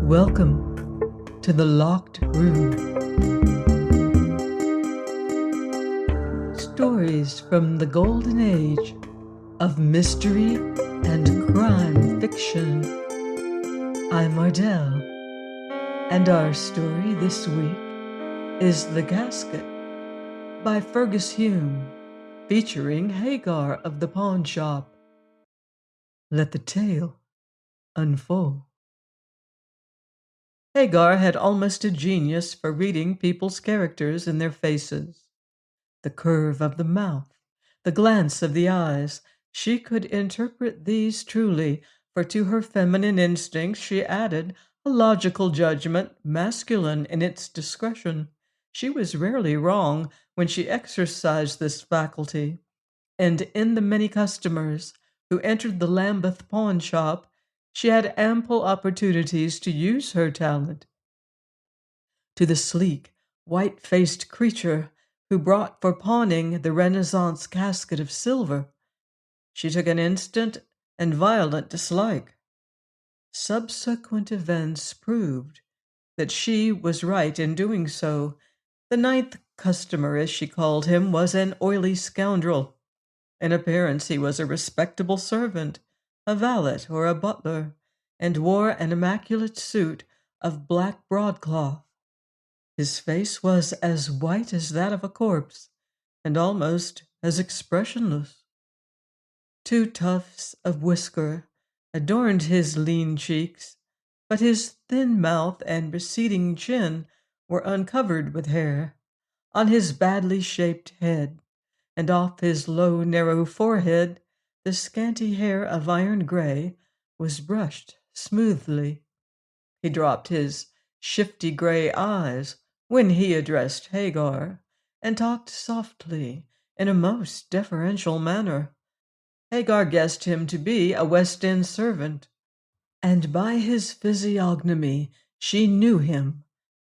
Welcome to the Locked Room. Stories from the golden age of mystery and crime fiction. I'm Ardell, and our story this week is The Casket by Fergus Hume, featuring Hagar of the pawn shop. Let the tale unfold. Hagar had almost a genius for reading people's characters in their faces. The curve of the mouth, the glance of the eyes, she could interpret these truly, for to her feminine instincts she added a logical judgment, masculine in its discretion. She was rarely wrong when she exercised this faculty, and in the many customers who entered the Lambeth pawn shop, she had ample opportunities to use her talent. To the sleek, white-faced creature who brought for pawning the Renaissance casket of silver, she took an instant and violent dislike. Subsequent events proved that she was right in doing so. The ninth customer, as she called him, was an oily scoundrel. In appearance he was a respectable servant, a valet or a butler, and wore an immaculate suit of black broadcloth. His face was as white as that of a corpse, and almost as expressionless. Two tufts of whisker adorned his lean cheeks, but his thin mouth and receding chin were uncovered with hair. On his badly shaped head, and off his low, narrow forehead, the scanty hair of iron gray was brushed smoothly. He dropped his shifty gray eyes when he addressed Hagar, and talked softly in a most deferential manner. Hagar guessed him to be a West End servant, and by his physiognomy she knew him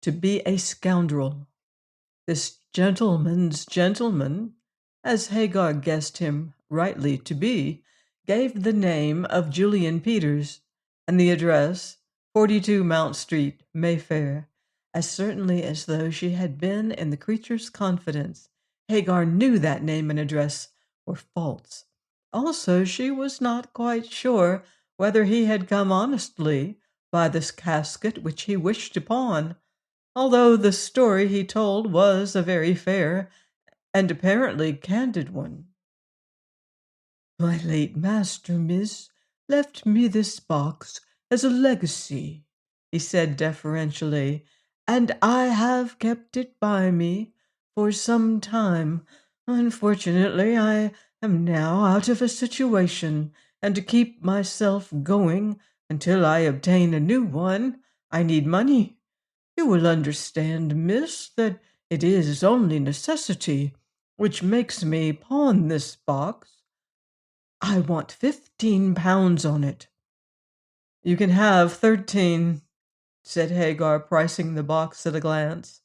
to be a scoundrel. This gentleman's gentleman, as Hagar guessed him rightly to be, gave the name of Julian Peters, and the address, 42 Mount Street, Mayfair, as certainly as though she had been in the creature's confidence. Hagar knew that name and address were false. Also, she was not quite sure whether he had come honestly by this casket which he wished to pawn, although the story he told was a very fair and apparently candid one. My late master, miss, left me this box as a legacy, he said deferentially, and I have kept it by me for some time. Unfortunately, I am now out of a situation, and to keep myself going until I obtain a new one, I need money. You will understand, miss, that it is only necessity which makes me pawn this box. I want £15 on it. You can have 13, said Hagar, pricing the box at a glance.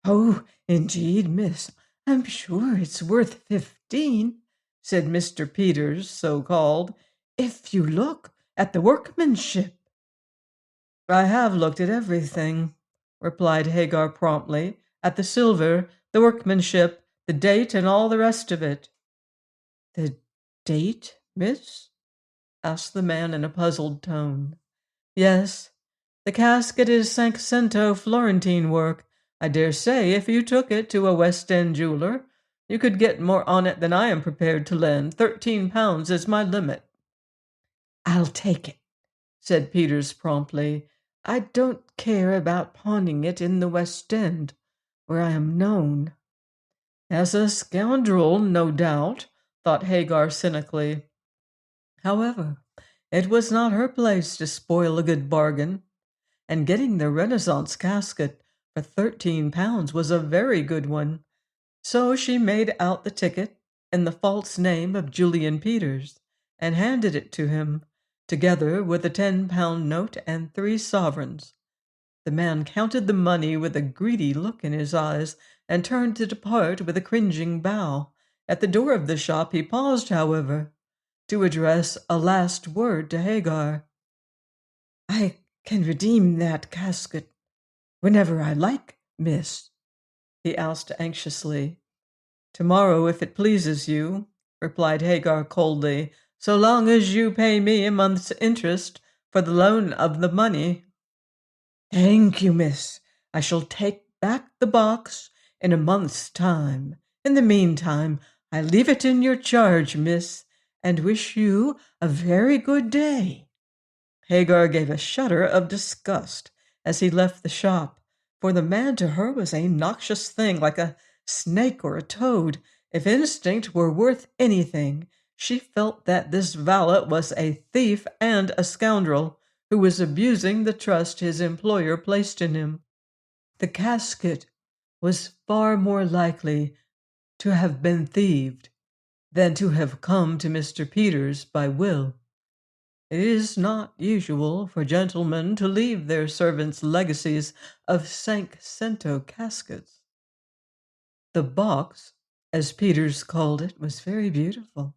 Oh, indeed, miss, I'm sure it's worth 15, said Mr. Peters, so called, if you look at the workmanship. I have looked at everything, replied Hagar promptly, at the silver, the workmanship, the date, and all the rest of it. The date, miss? Asked the man in a puzzled tone. Yes, the casket is Cinquecento Florentine work. I dare say if you took it to a West End jeweler, you could get more on it than I am prepared to lend. £13 is my limit. I'll take it, said Peters promptly. I don't care about pawning it in the West End, where I am known. As a scoundrel, no doubt, thought Hagar cynically. However, it was not her place to spoil a good bargain, and getting the Renaissance casket for £13 was a very good one. So she made out the ticket in the false name of Julian Peters and handed it to him, together with a £10 note and 3 sovereigns. The man counted the money with a greedy look in his eyes and turned to depart with a cringing bow. At the door of the shop he paused, however, to address a last word to Hagar. I can redeem that casket whenever I like, miss?" he asked anxiously. "Tomorrow, if it pleases you," replied Hagar coldly, "so long as you pay me a month's interest for the loan of the money." "Thank you, miss. I shall take back the box in a month's time. In the meantime, I leave it in your charge, miss, and wish you a very good day." Hagar gave a shudder of disgust as he left the shop, for the man to her was a noxious thing like a snake or a toad. If instinct were worth anything, she felt that this valet was a thief and a scoundrel who was abusing the trust his employer placed in him. The casket was far more likely to have been thieved than to have come to Mr. Peters by will. It is not usual for gentlemen to leave their servants legacies of cinque cento caskets. The box, as Peters called it, was very beautiful,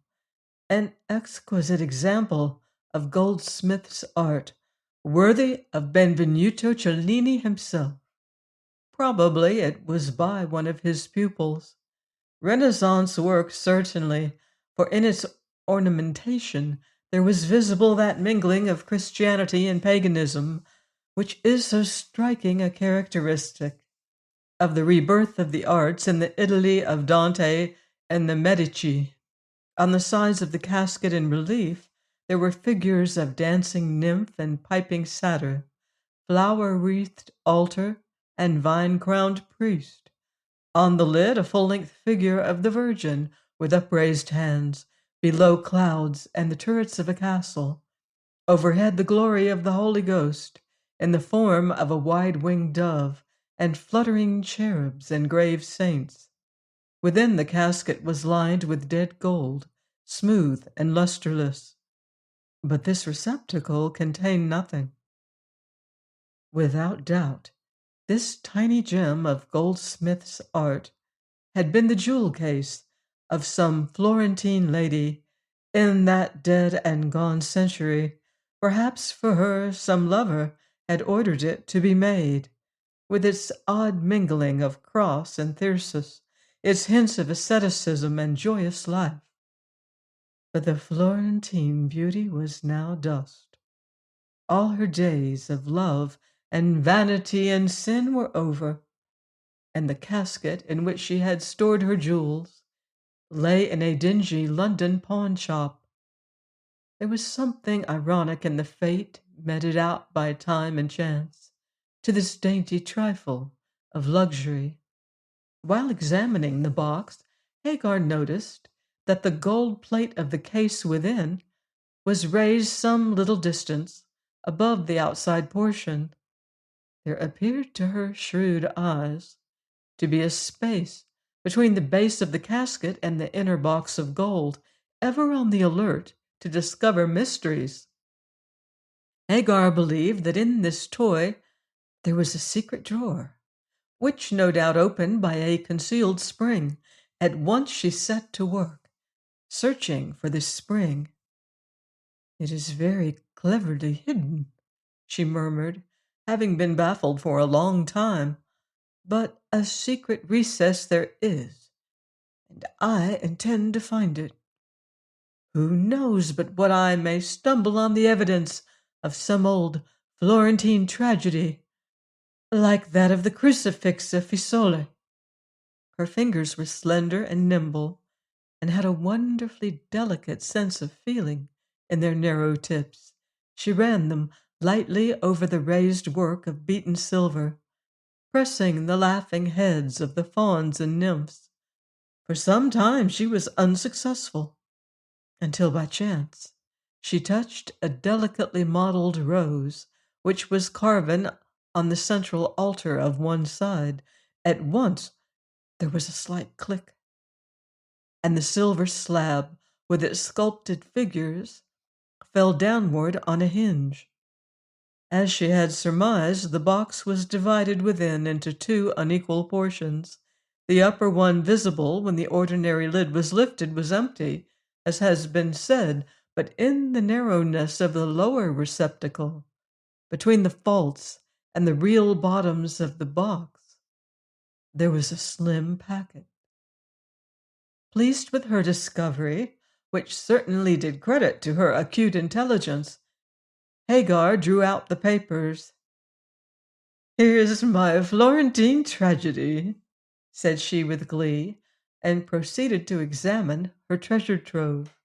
an exquisite example of goldsmith's art, worthy of Benvenuto Cellini himself. Probably it was by one of his pupils. Renaissance work, certainly, for in its ornamentation there was visible that mingling of Christianity and paganism which is so striking a characteristic of the rebirth of the arts in the Italy of Dante and the Medici. On the sides of the casket in relief there were figures of dancing nymph and piping satyr, flower-wreathed altar, and vine-crowned priest. On the lid, a full-length figure of the Virgin with upraised hands, below clouds and the turrets of a castle. Overhead, the glory of the Holy Ghost, in the form of a wide-winged dove, and fluttering cherubs and grave saints. Within, the casket was lined with dead gold, smooth and lustreless. But this receptacle contained nothing. Without doubt, this tiny gem of goldsmith's art had been the jewel case of some Florentine lady in that dead and gone century. Perhaps for her some lover had ordered it to be made, with its odd mingling of cross and thyrsus, its hints of asceticism and joyous life. But the Florentine beauty was now dust. All her days of love and vanity and sin were over, and the casket in which she had stored her jewels lay in a dingy London pawn shop. There was something ironic in the fate meted out by time and chance to this dainty trifle of luxury. While examining the box, Hagar noticed that the gold plate of the case within was raised some little distance above the outside portion. There appeared to her shrewd eyes to be a space between the base of the casket and the inner box of gold, ever on the alert to discover mysteries. Hagar believed that in this toy there was a secret drawer, which no doubt opened by a concealed spring. At once she set to work, searching for this spring. "It is very cleverly hidden," she murmured, having been baffled for a long time. "But a secret recess there is, and I intend to find it. Who knows but what I may stumble on the evidence of some old Florentine tragedy, like that of the crucifix of Fiesole." Her fingers were slender and nimble, and had a wonderfully delicate sense of feeling in their narrow tips. She ran them lightly over the raised work of beaten silver, pressing the laughing heads of the fauns and nymphs. For some time she was unsuccessful, until by chance she touched a delicately modeled rose which was carven on the central altar of one side. At once there was a slight click, and the silver slab with its sculpted figures fell downward on a hinge. As she had surmised, the box was divided within into two unequal portions. The upper one, visible when the ordinary lid was lifted, was empty, as has been said, but in the narrowness of the lower receptacle between the false and the real bottoms of the box, there was a slim packet. Pleased with her discovery, which certainly did credit to her acute intelligence, Hagar drew out the papers. "Here's my Florentine tragedy," said she with glee, and proceeded to examine her treasure trove.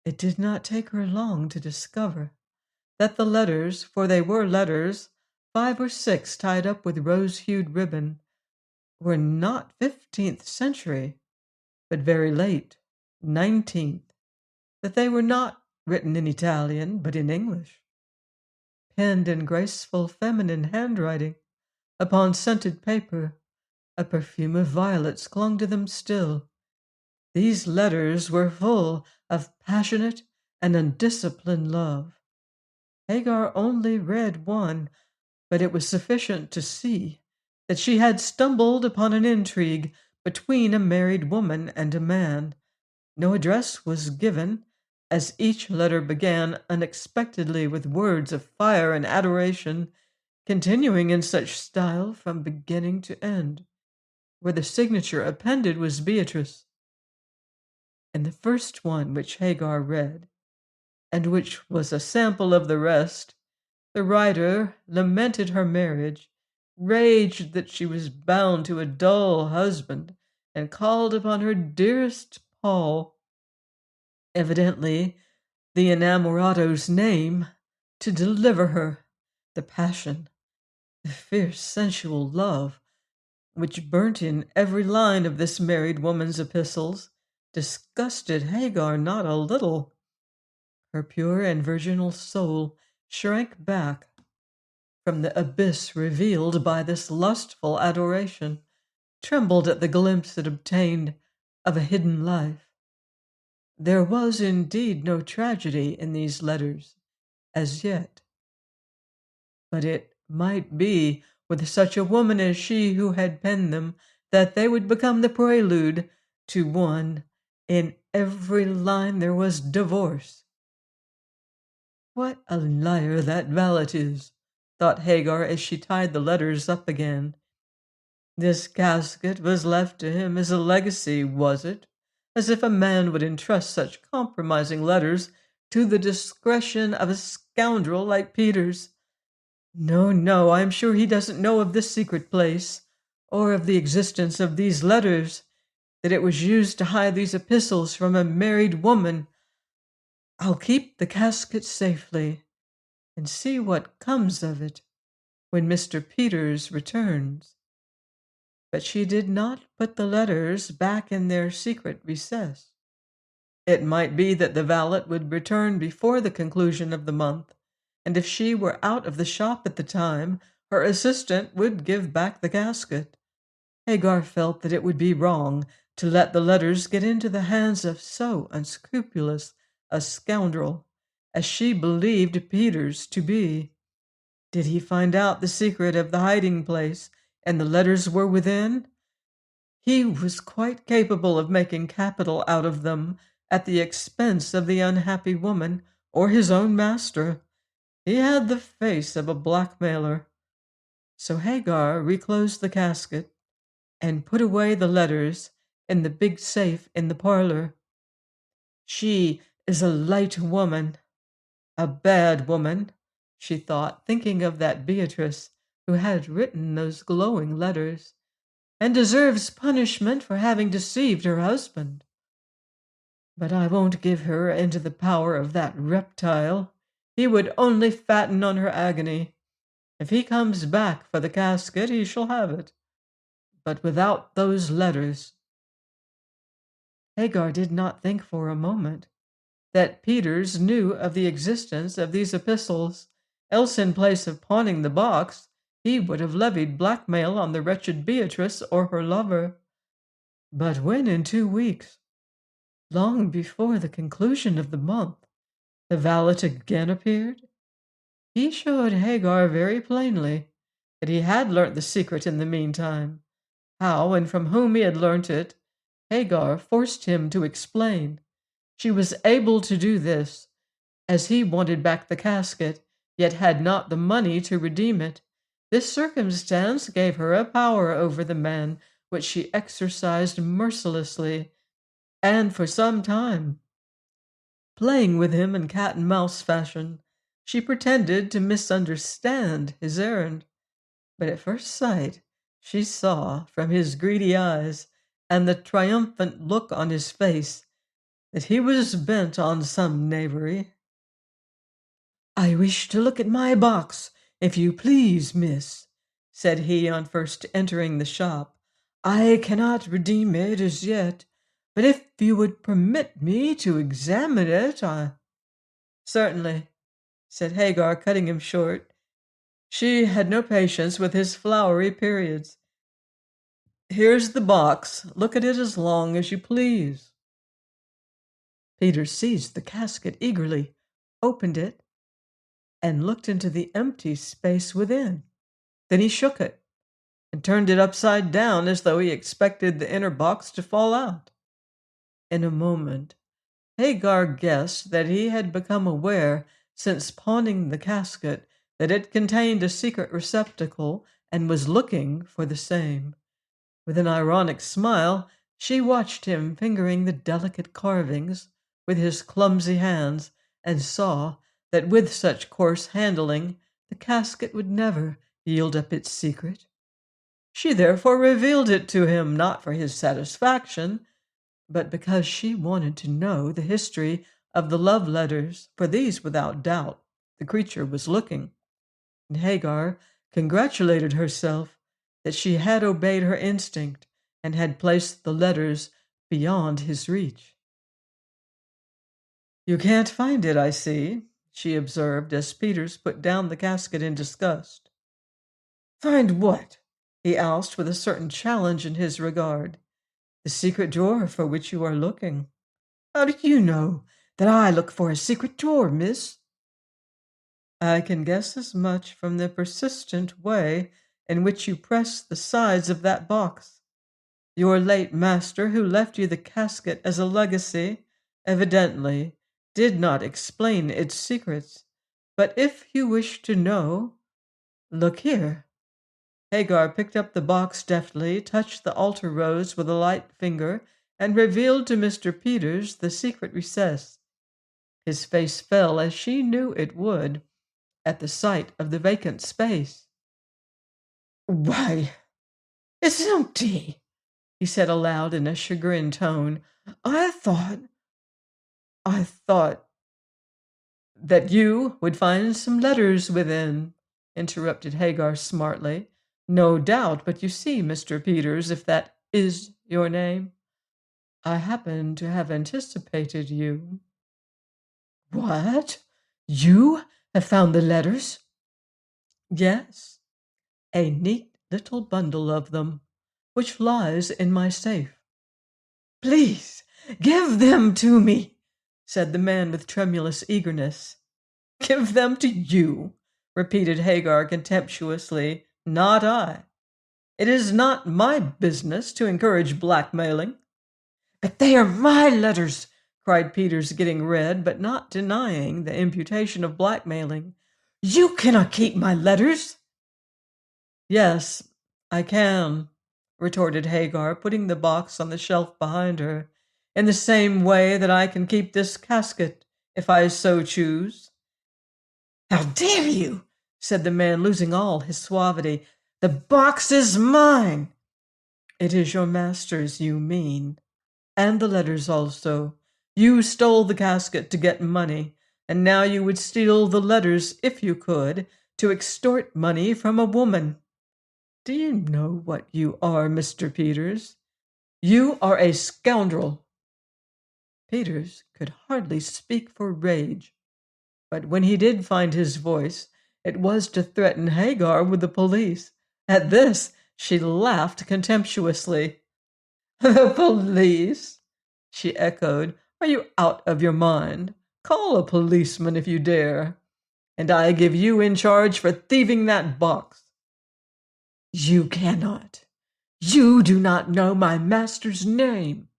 It did not take her long to discover that the letters, for they were letters, 5 or 6 tied up with rose-hued ribbon, were not 15th century, but very late 19th, that they were not written in Italian, but in English, penned in graceful feminine handwriting upon scented paper. A perfume of violets clung to them still. These letters were full of passionate and undisciplined love. Hagar only read one, but it was sufficient to see that she had stumbled upon an intrigue between a married woman and a man. No address was given, as each letter began unexpectedly with words of fire and adoration, continuing in such style from beginning to end, where the signature appended was Beatrice. In the first one which Hagar read, and which was a sample of the rest, the writer lamented her marriage, raged that she was bound to a dull husband, and called upon her dearest Paul, evidently the inamorado's name, to deliver her. The passion, the fierce sensual love, which burnt in every line of this married woman's epistles, disgusted Hagar not a little. Her pure and virginal soul shrank back from the abyss revealed by this lustful adoration, trembled at the glimpse it obtained of a hidden life. There was indeed no tragedy in these letters as yet, but it might be with such a woman as she who had penned them that they would become the prelude to one. In every line there was divorce. "What a liar that valet is," thought Hagar as she tied the letters up again. "This casket was left to him as a legacy, was it? As if a man would entrust such compromising letters to the discretion of a scoundrel like Peters. No, no, I am sure he doesn't know of this secret place, or of the existence of these letters, that it was used to hide these epistles from a married woman. I'll keep the casket safely, and see what comes of it when Mr. Peters returns." But she did not put the letters back in their secret recess. It might be that the valet would return before the conclusion of the month, and if she were out of the shop at the time, her assistant would give back the casket. Hagar felt that it would be wrong to let the letters get into the hands of so unscrupulous a scoundrel as she believed Peters to be. Did he find out the secret of the hiding place, and the letters were within, he was quite capable of making capital out of them at the expense of the unhappy woman or his own master. He had the face of a blackmailer. So Hagar reclosed the casket and put away the letters in the big safe in the parlor. She is a light woman, a bad woman, she thought, thinking of that Beatrice who had written those glowing letters, and deserves punishment for having deceived her husband. But I won't give her into the power of that reptile. He would only fatten on her agony. If he comes back for the casket, he shall have it. But without those letters. Hagar did not think for a moment that Peters knew of the existence of these epistles, else in place of pawning the box, he would have levied blackmail on the wretched Beatrice or her lover. But when in 2 weeks, long before the conclusion of the month, the valet again appeared, he showed Hagar very plainly that he had learnt the secret in the meantime. How and from whom he had learnt it, Hagar forced him to explain. She was able to do this, as he wanted back the casket, yet had not the money to redeem it. This circumstance gave her a power over the man which she exercised mercilessly, and for some time, playing with him in cat and mouse fashion, she pretended to misunderstand his errand. But at first sight, she saw from his greedy eyes and the triumphant look on his face that he was bent on some knavery. "I wish to look at my box, if you please, miss," said he on first entering the shop. "I cannot redeem it as yet, but if you would permit me to examine it, I—" "Certainly," said Hagar, cutting him short. She had no patience with his flowery periods. "Here's the box. Look at it as long as you please." Peter seized the casket eagerly, opened it, and looked into the empty space within. Then he shook it and turned it upside down as though he expected the inner box to fall out. In a moment, Hagar guessed that he had become aware, since pawning the casket, that it contained a secret receptacle and was looking for the same. With an ironic smile, she watched him fingering the delicate carvings with his clumsy hands, and saw that with such coarse handling the casket would never yield up its secret. She therefore revealed it to him, not for his satisfaction, but because she wanted to know the history of the love letters, for these, without doubt, the creature was looking. And Hagar congratulated herself that she had obeyed her instinct and had placed the letters beyond his reach. "You can't find it, I see," she observed as Peters put down the casket in disgust. "Find what?" he asked with a certain challenge in his regard. "The secret drawer for which you are looking." "How do you know that I look for a secret drawer, miss?" "I can guess as much from the persistent way in which you press the sides of that box. Your late master, who left you the casket as a legacy, evidently did not explain its secrets. But if you wish to know, look here." Hagar picked up the box deftly, touched the altar rose with a light finger, and revealed to Mr. Peters the secret recess. His face fell, as she knew it would, at the sight of the vacant space. "Why, it's empty," he said aloud in a chagrined tone. I thought that you would find some letters within," interrupted Hagar smartly. "No doubt, but you see, Mr. Peters, if that is your name, I happen to have anticipated you." "What? You have found the letters?" "Yes, a neat little bundle of them, which lies in my safe." "Please give them to me," said the man with tremulous eagerness. "Give them to you," repeated Hagar contemptuously. "Not I. It is not my business to encourage blackmailing." "But they are my letters," cried Peters, getting red, but not denying the imputation of blackmailing. "You cannot keep my letters." "Yes, I can," retorted Hagar, putting the box on the shelf behind her, "in the same way that I can keep this casket, if I so choose." "How dare you?" said the man, losing all his suavity. "The box is mine." "It is your master's, you mean, and the letters also. You stole the casket to get money, and now you would steal the letters, if you could, to extort money from a woman. Do you know what you are, Mr. Peters? You are a scoundrel." Peters could hardly speak for rage, but when he did find his voice, it was to threaten Hagar with the police. At this, she laughed contemptuously. "The police?" she echoed. "Are you out of your mind? Call a policeman if you dare. And I give you in charge for thieving that box." "You cannot. You do not know my master's name."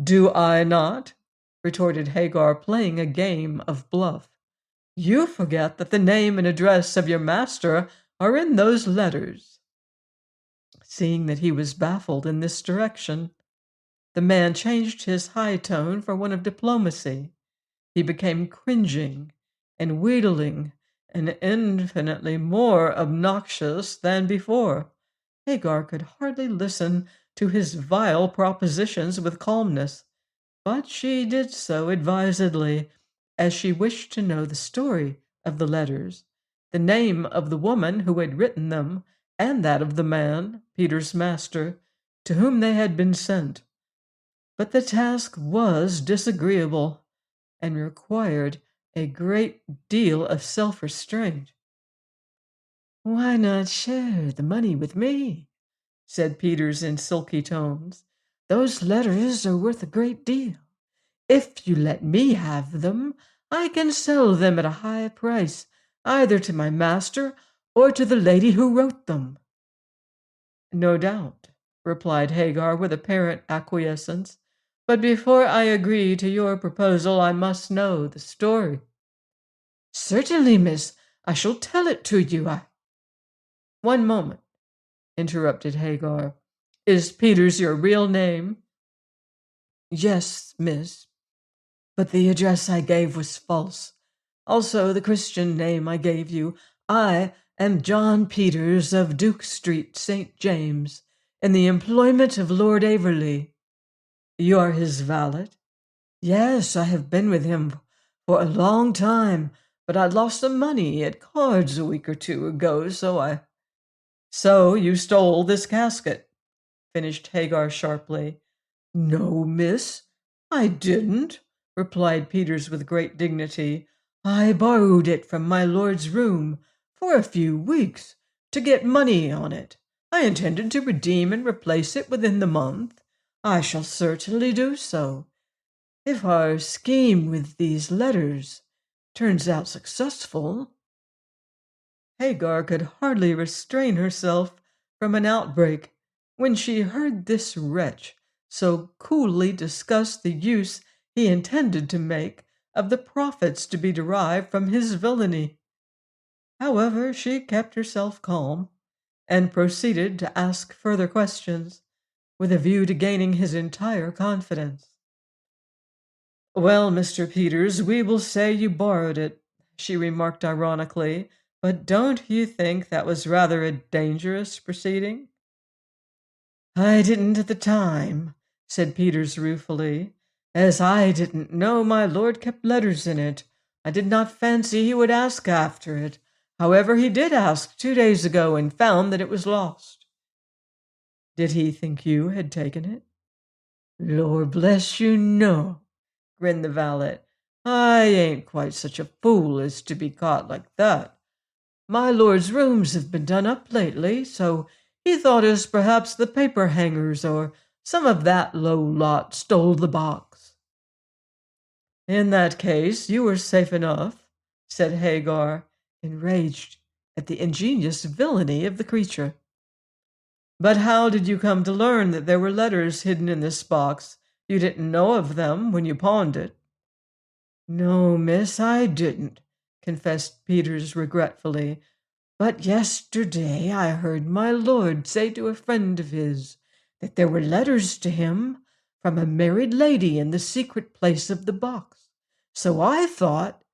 "Do I not?" retorted Hagar, playing a game of bluff. You forget that the name and address of your master are in those letters." Seeing that he was baffled in this direction, the man changed his high tone for one of diplomacy. He became cringing and wheedling and infinitely more obnoxious than before. Hagar could hardly listen to his vile propositions with calmness, but she did so advisedly, as she wished to know the story of the letters, the name of the woman who had written them, and that of the man, Peter's master, to whom they had been sent. But the task was disagreeable and required a great deal of self-restraint. "Why not share the money with me?" said Peters in silky tones. "Those letters are worth a great deal. If you let me have them, I can sell them at a high price, either to my master or to the lady who wrote them." "No doubt," replied Hagar with apparent acquiescence. "But before I agree to your proposal, I must know the story." "Certainly, miss. I shall tell it to you. "One moment," interrupted Hagar. "Is Peters your real name?" "Yes, miss, but the address I gave was false. Also the Christian name I gave you. I am John Peters of Duke Street, St. James, in the employment of Lord Averley." "You are his valet?" "Yes, I have been with him for a long time, but I lost some money at cards a week or two ago, "So you stole this casket," finished Hagar sharply. "No, miss, I didn't," replied Peters with great dignity. "I borrowed it from my lord's room for a few weeks to get money on it. I intended to redeem and replace it within the month. I shall certainly do so. If our scheme with these letters turns out successful—" Hagar could hardly restrain herself from an outbreak when she heard this wretch so coolly discuss the use he intended to make of the profits to be derived from his villainy. However, she kept herself calm and proceeded to ask further questions, with a view to gaining his entire confidence. "Well, Mr. Peters, we will say you borrowed it," she remarked ironically, "but don't you think that was rather a dangerous proceeding?" "I didn't at the time," said Peters ruefully, "as I didn't know my lord kept letters in it. I did not fancy he would ask after it. However, he did ask 2 days ago and found that it was lost." "Did he think you had taken it?" "Lord bless you, no," grinned the valet. "I ain't quite such a fool as to be caught like that. My lord's rooms have been done up lately, so he thought as perhaps the paper hangers or some of that low lot stole the box." "In that case, you were safe enough," said Hagar, enraged at the ingenious villainy of the creature. "But how did you come to learn that there were letters hidden in this box? You didn't know of them when you pawned it." "No, miss, I didn't," confessed Peters regretfully. "But yesterday I heard my lord say to a friend of his that there were letters to him from a married lady in the secret place of the box. So I thought—"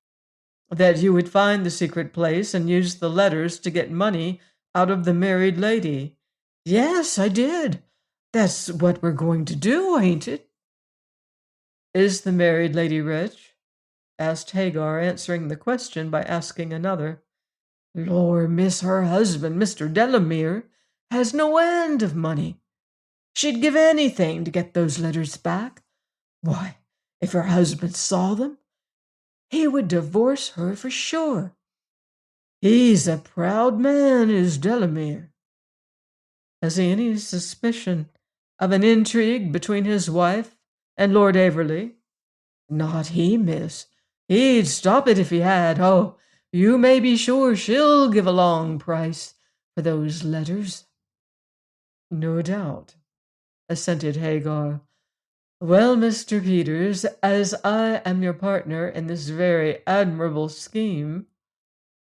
"That you would find the secret place and use the letters to get money out of the married lady." "Yes, I did. That's what we're going to do, ain't it?" "Is the married lady rich?" asked Hagar, answering the question by asking another. "Lor, miss, her husband, Mr. Delamere, has no end of money. She'd give anything to get those letters back. Why, if her husband saw them, he would divorce her for sure. He's a proud man, is Delamere." "Has he any suspicion of an intrigue between his wife and Lord Averley?" "Not he, miss. He'd stop it if he had. Oh, you may be sure she'll give a long price for those letters." "No doubt," assented Hagar. Well, Mr. Peters, as I am your partner in this very admirable scheme,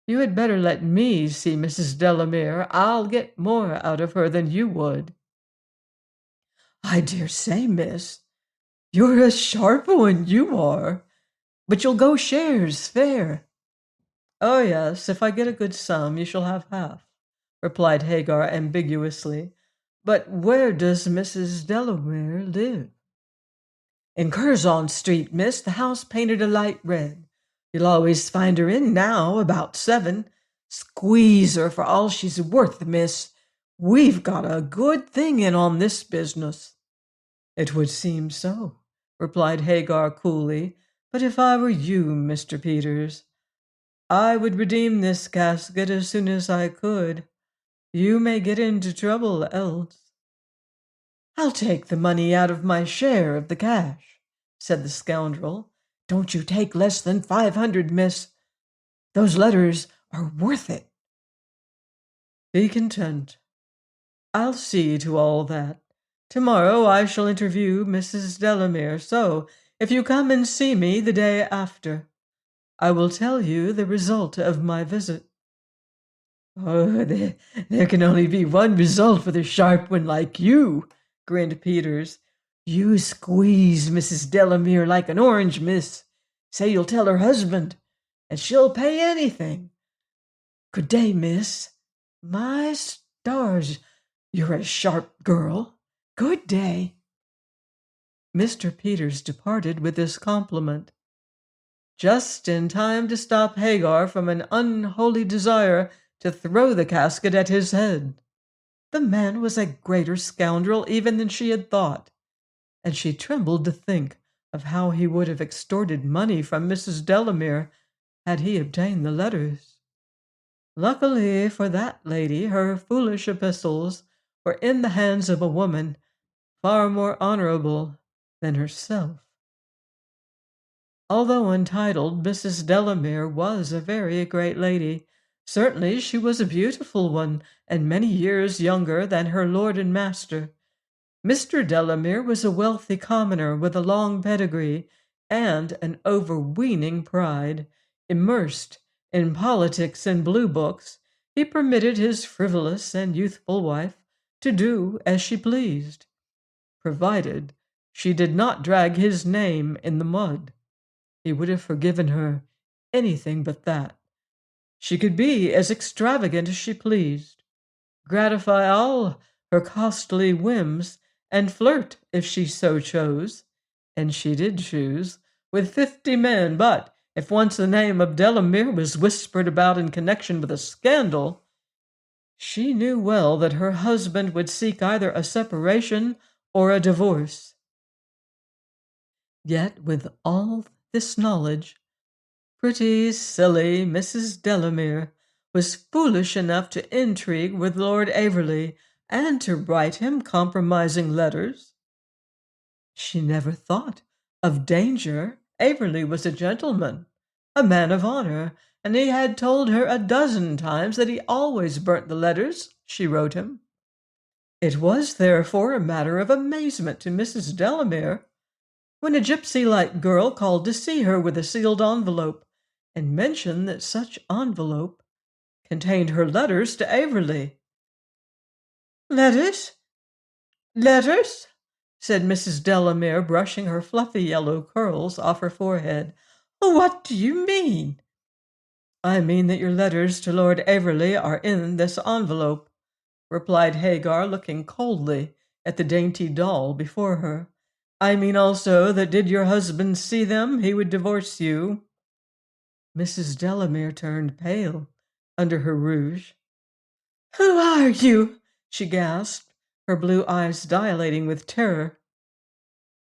you had better let me see Mrs. Delamere. I'll get more out of her than you would. I dare say, miss. You're a sharp one, you are. But you'll go shares, fair. Oh, yes, if I get a good sum, you shall have half, replied Hagar ambiguously. But where does Mrs. Delamere live? In Curzon Street, miss, the house painted a light red. You'll always find her in now, about 7. Squeeze her for all she's worth, miss. We've got a good thing in on this business. It would seem so, replied Hagar coolly. But if I were you, Mr. Peters, I would redeem this casket as soon as I could. You may get into trouble else. I'll take the money out of my share of the cash, said the scoundrel. Don't you take less than 500, miss. Those letters are worth it. Be content. I'll see to all that. Tomorrow I shall interview Mrs. Delamere, so if you come and see me the day after, I will tell you the result of my visit. Oh, there can only be one result for the sharp one like you, grinned Peters. You squeeze Mrs. Delamere like an orange, miss. Say you'll tell her husband, and she'll pay anything. Good day, miss. My stars, you're a sharp girl. Good day. Mr. Peters departed with this compliment, just in time to stop Hagar from an unholy desire to throw the casket at his head. The man was a greater scoundrel even than she had thought, and she trembled to think of how he would have extorted money from Mrs. Delamere had he obtained the letters. Luckily for that lady, her foolish epistles were in the hands of a woman far more honorable than herself. Although untitled, Mrs. Delamere was a very great lady. Certainly she was a beautiful one, and many years younger than her lord and master. Mr. Delamere was a wealthy commoner with a long pedigree and an overweening pride. Immersed in politics and blue books, he permitted his frivolous and youthful wife to do as she pleased, provided she did not drag his name in the mud. He would have forgiven her anything but that. She could be as extravagant as she pleased, gratify all her costly whims, and flirt, if she so chose, and she did choose, with 50 men. But if once the name of Delamere was whispered about in connection with a scandal, she knew well that her husband would seek either a separation or a divorce. Yet with all this knowledge, pretty, silly Mrs. Delamere was foolish enough to intrigue with Lord Averley and to write him compromising letters. She never thought of danger. Averley was a gentleman, a man of honor, and he had told her a dozen times that he always burnt the letters she wrote him. It was therefore a matter of amazement to Mrs. Delamere when a gypsy-like girl called to see her with a sealed envelope, and mentioned that such envelope contained her letters to Averley. "Letters? Letters?" said Mrs. Delamere, brushing her fluffy yellow curls off her forehead. "What do you mean?" "I mean that your letters to Lord Averley are in this envelope," replied Hagar, looking coldly at the dainty doll before her. "I mean also that did your husband see them, he would divorce you." Mrs. Delamere turned pale under her rouge. "Who are you?" she gasped, her blue eyes dilating with terror.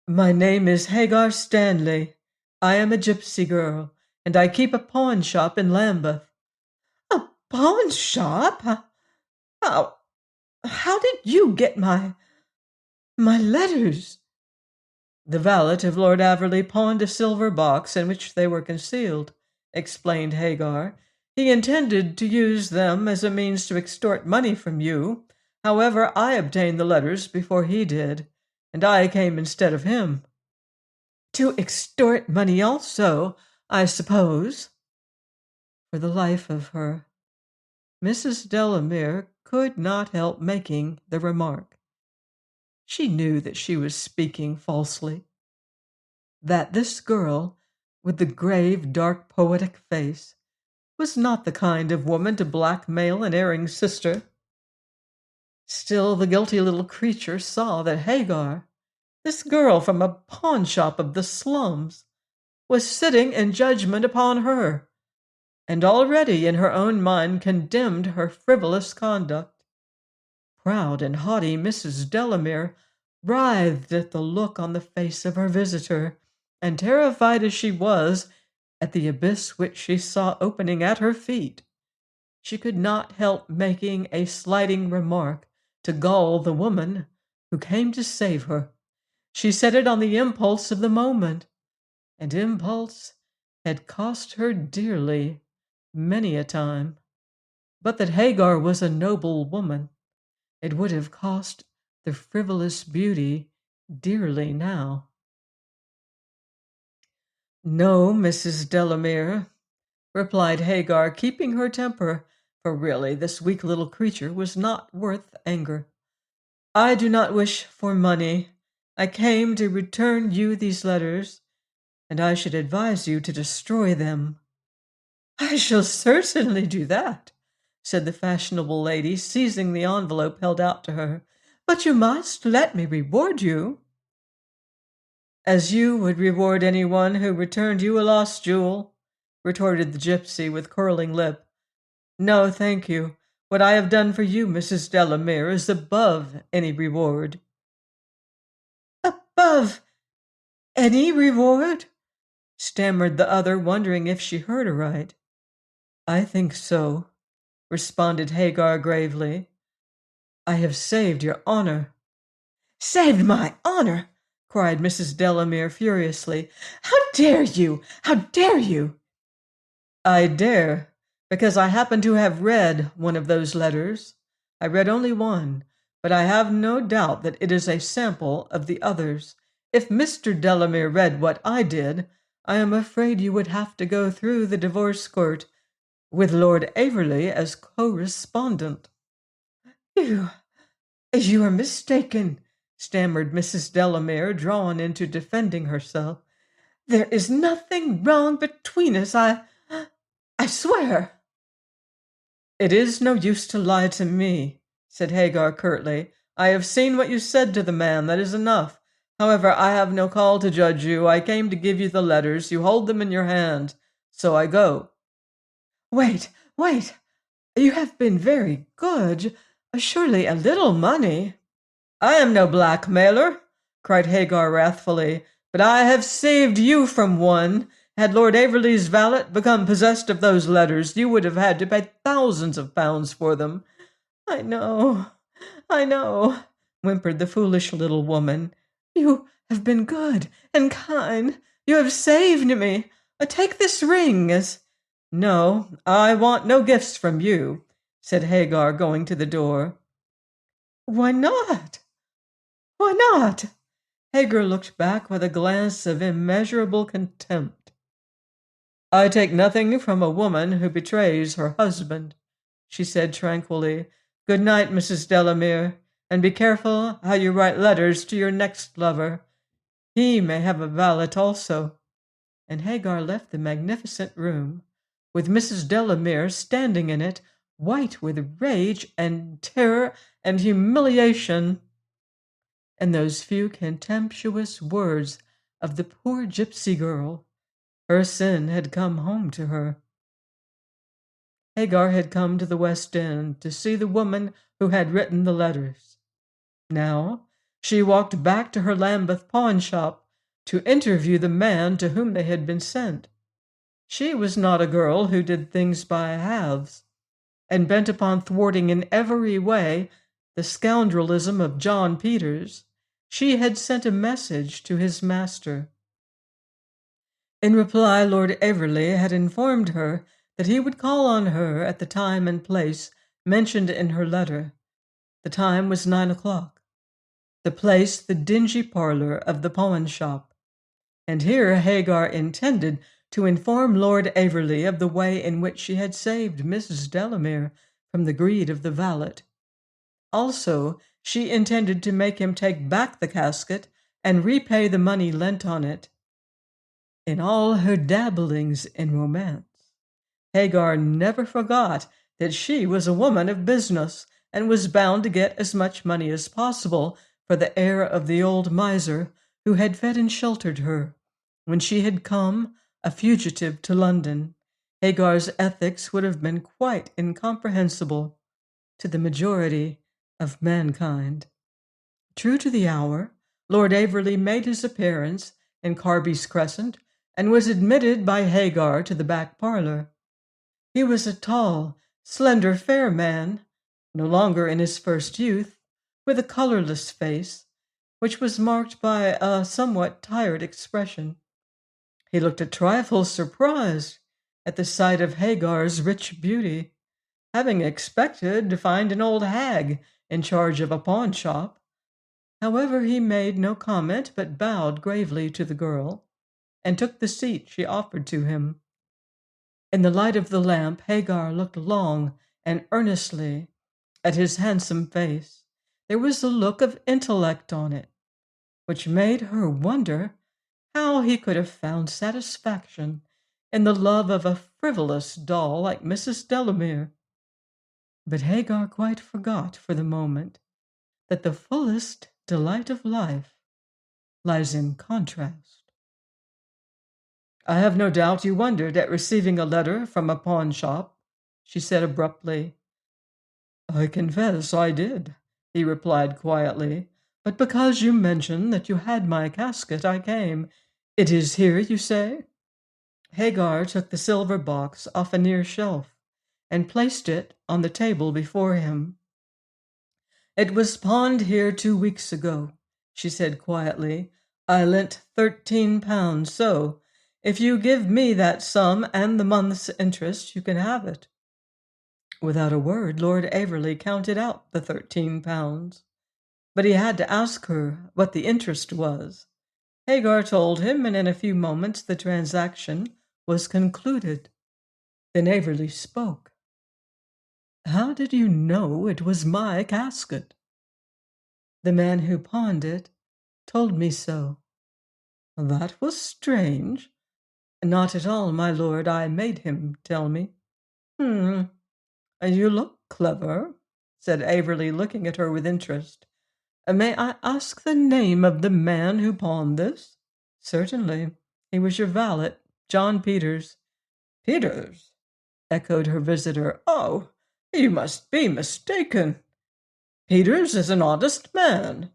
"My name is Hagar Stanley. I am a gypsy girl, and I keep a pawn shop in Lambeth." "A pawn shop? How did you get my letters?" "The valet of Lord Averley pawned a silver box in which they were concealed," explained Hagar. "He intended to use them as a means to extort money from you. However, I obtained the letters before he did, and I came instead of him." "To extort money also, I suppose?" For the life of her, Mrs. Delamere could not help making the remark. She knew that she was speaking falsely, that this girl, with the grave, dark, poetic face, was not the kind of woman to blackmail an erring sister. Still, the guilty little creature saw that Hagar, this girl from a pawnshop of the slums, was sitting in judgment upon her, and already in her own mind condemned her frivolous conduct. Proud and haughty Mrs. Delamere writhed at the look on the face of her visitor, and terrified as she was at the abyss which she saw opening at her feet, she could not help making a slighting remark to gall the woman who came to save her. She said it on the impulse of the moment, and impulse had cost her dearly many a time. But that Hagar was a noble woman, it would have cost the frivolous beauty dearly now. "No, Mrs. Delamere," replied Hagar, keeping her temper, for really this weak little creature was not worth anger. "I do not wish for money. I came to return you these letters, and I should advise you to destroy them." "I shall certainly do that," said the fashionable lady, seizing the envelope held out to her. "But you must let me reward you." "As you would reward anyone who returned you a lost jewel," retorted the gypsy with curling lip. "No, thank you. What I have done for you, Mrs. Delamere, is above any reward." "Above any reward?" stammered the other, wondering if she heard aright. "I think so," responded Hagar gravely. "I have saved your honor." "Saved my honor!" cried Mrs. Delamere furiously. "How dare you? How dare you?" "I dare, because I happen to have read one of those letters. I read only one, but I have no doubt that it is a sample of the others. If Mr. Delamere read what I did, I am afraid you would have to go through the divorce court with Lord Averley as co-respondent." "You are mistaken," stammered Mrs. Delamere, drawn into defending herself. "There is nothing wrong between us. I swear." "It is no use to lie to me," said Hagar curtly. "I have seen what you said to the man. That is enough. However, I have no call to judge you. I came to give you the letters. You hold them in your hand. So I go." "Wait, wait. You have been very good. Surely a little money—" "I am no blackmailer," cried Hagar wrathfully, "but I have saved you from one. Had Lord Averley's valet become possessed of those letters, you would have had to pay thousands of pounds for them." "I know, I know," whimpered the foolish little woman. "You have been good and kind. You have saved me. Take this ring as—" "No, I want no gifts from you," said Hagar, going to the door. "Why not? Why not?" Hagar looked back with a glance of immeasurable contempt. "I take nothing from a woman who betrays her husband," she said tranquilly. "Good night, Mrs. Delamere, and be careful how you write letters to your next lover. He may have a valet also." And Hagar left the magnificent room, with Mrs. Delamere standing in it, white with rage and terror and humiliation. And those few contemptuous words of the poor gypsy girl, her sin had come home to her. Hagar had come to the West End to see the woman who had written the letters. Now she walked back to her Lambeth pawnshop to interview the man to whom they had been sent. She was not a girl who did things by halves, and bent upon thwarting in every way the scoundrelism of John Peters, she had sent a message to his master. In reply, Lord Averley had informed her that he would call on her at the time and place mentioned in her letter. The time was 9 o'clock. the place the dingy parlor of the pawn shop, and here Hagar intended to inform Lord Averley of the way in which she had saved Mrs. Delamere from the greed of the valet. Also, she intended to make him take back the casket and repay the money lent on it. In all her dabblings in romance, Hagar never forgot that she was a woman of business and was bound to get as much money as possible for the heir of the old miser who had fed and sheltered her. When she had come, a fugitive, to London, Hagar's ethics would have been quite incomprehensible to the majority of mankind. True to the hour, Lord Averley made his appearance in Carby's Crescent and was admitted by Hagar to the back parlor. He was a tall, slender, fair man, no longer in his first youth, with a colorless face, which was marked by a somewhat tired expression. He looked a trifle surprised at the sight of Hagar's rich beauty, having expected to find an old hag in charge of a pawn shop. However, he made no comment but bowed gravely to the girl and took the seat she offered to him. In the light of the lamp, Hagar looked long and earnestly at his handsome face. There was a look of intellect on it, which made her wonder how he could have found satisfaction in the love of a frivolous doll like Mrs. Delamere. But Hagar quite forgot for the moment that the fullest delight of life lies in contrast. "I have no doubt you wondered at receiving a letter from a pawn shop," she said abruptly. "I confess I did," he replied quietly, "but because you mentioned that you had my casket, I came. It is here, you say?" Hagar took the silver box off a near shelf and placed it on the table before him. "It was pawned here 2 weeks ago," she said quietly. "I lent £13, so if you give me that sum and the month's interest, you can have it." Without a word, Lord Averley counted out the £13, but he had to ask her what the interest was. Hagar told him, and in a few moments the transaction was concluded. Then Averley spoke. "How did you know it was my casket?" "The man who pawned it told me so." "That was strange." "Not at all, my lord. I made him tell me." "Hmm. You look clever," said Averley, looking at her with interest. "May I ask the name of the man who pawned this?" "Certainly. He was your valet, John Peters." "Peters?" echoed her visitor. "Oh, you must be mistaken. Peters is an honest man."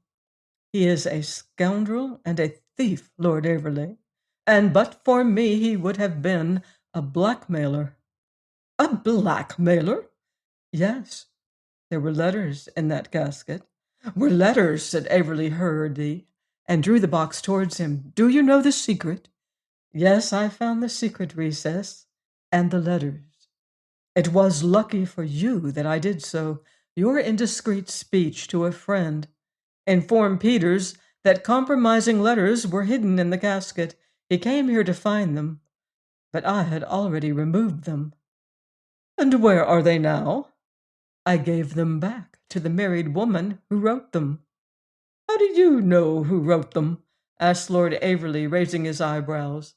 "He is a scoundrel and a thief, Lord Averley, and but for me he would have been a blackmailer." "A blackmailer?" "Yes. There were letters in that casket." "Were letters?" said Averley hurriedly, and drew the box towards him. "Do you know the secret?" "Yes, I found the secret recess and the letters. It was lucky for you that I did so. Your indiscreet speech to a friend informed Peters that compromising letters were hidden in the casket. He came here to find them, but I had already removed them." "And where are they now?" "I gave them back to the married woman who wrote them." "How do you know who wrote them?" asked Lord Averley, raising his eyebrows.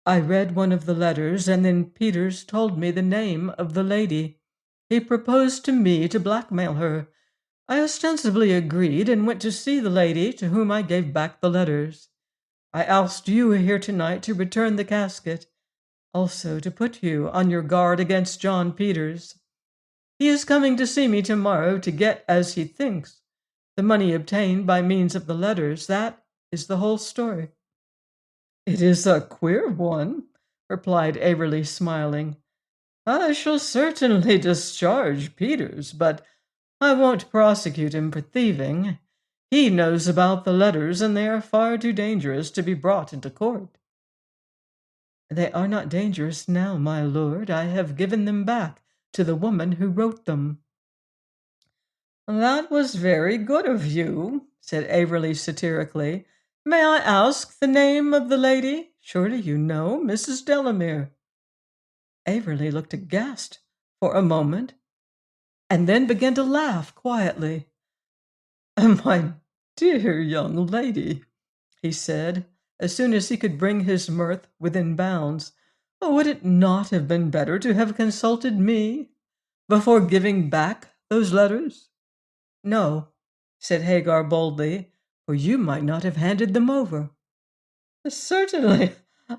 "I read one of the letters, and then Peters told me the name of the lady. He proposed to me to blackmail her. I ostensibly agreed and went to see the lady to whom I gave back the letters. I asked you here tonight to return the casket, also to put you on your guard against John Peters. He is coming to see me tomorrow to get, as he thinks, the money obtained by means of the letters. That is the whole story." "It is a queer one," replied Averley, smiling. "I shall certainly discharge Peters, but I won't prosecute him for thieving. He knows about the letters, and they are far too dangerous to be brought into court." "They are not dangerous now, my lord. I have given them back to the woman who wrote them." That was very good of you, said Averley satirically. May I ask the name of the lady? Surely you know Mrs. Delamere. Averley looked aghast for a moment, and then began to laugh quietly. My dear young lady, he said, as soon as he could bring his mirth within bounds, would it not have been better to have consulted me before giving back those letters? No, said Hagar boldly, for you might not have handed them over. Certainly,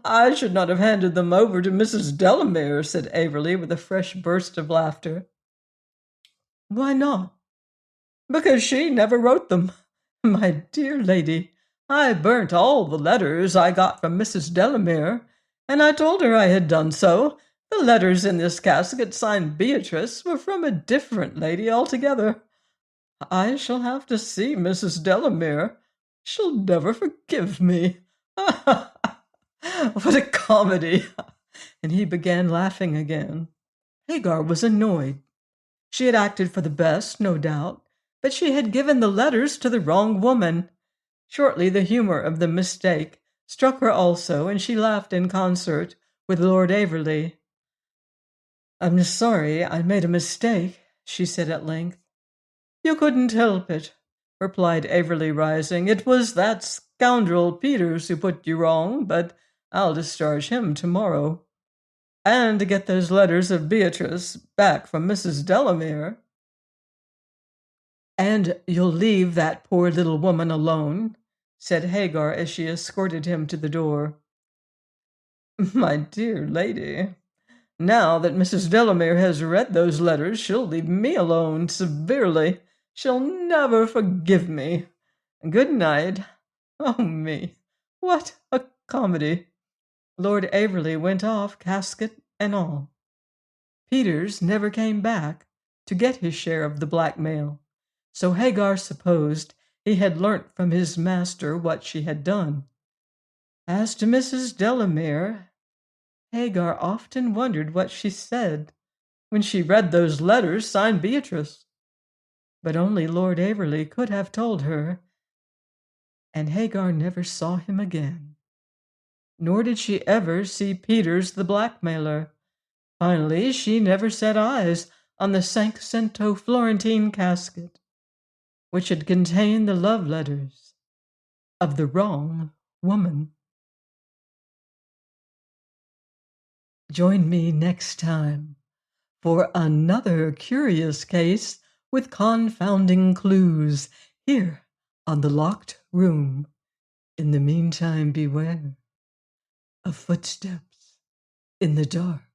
I should not have handed them over to Mrs. Delamere, said Averley with a fresh burst of laughter. Why not? Because she never wrote them. My dear lady, I burnt all the letters I got from Mrs. Delamere, and I told her I had done so. The letters in this casket signed Beatrice were from a different lady altogether. I shall have to see Mrs. Delamere. She'll never forgive me. What a comedy! And he began laughing again. Hagar was annoyed. She had acted for the best, no doubt, but she had given the letters to the wrong woman. Shortly the humor of the mistake struck her also, and she laughed in concert with Lord Averley. I'm sorry I made a mistake, she said at length. You couldn't help it, replied Averley, rising. It was that scoundrel Peters who put you wrong, but I'll discharge him tomorrow. And to get those letters of Beatrice back from Mrs. Delamere. And you'll leave that poor little woman alone, said Hagar as she escorted him to the door. My dear lady, now that Mrs. Delamere has read those letters, she'll leave me alone severely. She'll never forgive me. Good night. Oh, me, what a comedy! Lord Averley went off, casket and all. Peters never came back to get his share of the blackmail, so Hagar supposed he had learnt from his master what she had done. As to Mrs. Delamere, Hagar often wondered what she said when she read those letters signed Beatrice. But only Lord Averley could have told her, and Hagar never saw him again. Nor did she ever see Peters the blackmailer. Finally, she never set eyes on the Cinquecento Florentine casket, which had contained the love letters of the wrong woman. Join me next time for another curious case with confounding clues here on The Locked Room. In the meantime, beware of footsteps in the dark.